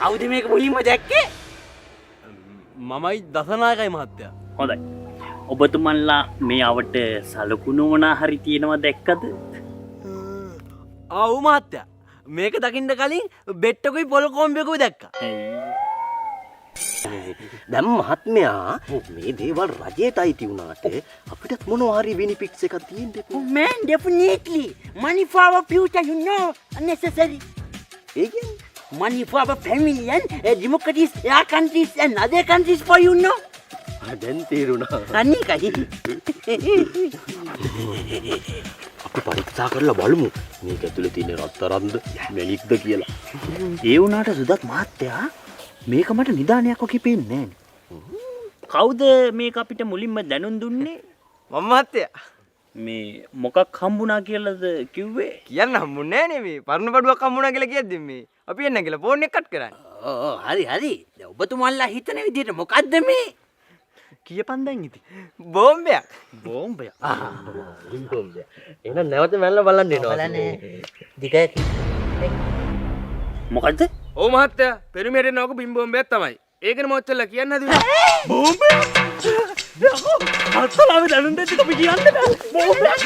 කවුද මේක මුලින්ම දැක්කේ? මමයි දසනායකයි මහත්තයා. හොඳයි. ඔබතුමන්ලා මේ අවට සලකුණු මොනා හරි තියෙනවා දැක්කද? ආව් මහත්තයා. මේක දකින්න කලින් බෙට්ටකුයි පොල් කොම්බෙකුයි දැක්කා. දැන් මහත්මයා මේ දේවල් රජයට අයිති වුණාට අපිට මොනවා හරි බෙනිෆිට්ස් එකක් තියෙන්න Oh man, definitely. Money for our future, you know, unnecessary. ඒ කියන්නේ Money for our family and democracies, our countries and other countries for you know. දැන් තේරුණා. අනිකයි. අපි පරීක්ෂා කරලා බලමු මේක ඇතුලේ තියෙන රත්තරන්ද මැණික්ද කියලා. ඒ වුණාට සුදත් මහත්තයා මේක මට නිදානයක් වගේ පේන්නේ නැහැ. කවුද මේක අපිට මුලින්ම දැනුම් දුන්නේ? මම මහත්තයා. මේ මොකක් හම්බුණා කියලාද කිව්වේ? කියන්න හම්බුන්නේ නෑනේ මේ. පරණ බඩුවක් හම්බුණා කියලා කියද්දි මේ අපි එන්න කියලා ෆෝන් එක කට් කරන්නේ. හරි හරි. දැන් ඔබතුමාලා හිතන විදිහට මොකද්ද මේ? කියපන් දැන් ඉතින්. බෝම්බයක්. බෝම්බයක්. එහෙනම් නැවත මැල්ල බලන්න එනවා. බලන්නේ. දිගයි. මොකද්ද? ඔව් මහත්තයා. පෙරිමේටේ නෝක බිම් බෝම්බයක් තමයි. ඒකනේ මොච්චල්ලා කියන්න හදුවේ. බෝම්බයක්. යකෝ. අත්තලාවේ දැනුම් දෙන්න අපි කියන්න බෑ. බෝම්බයක්.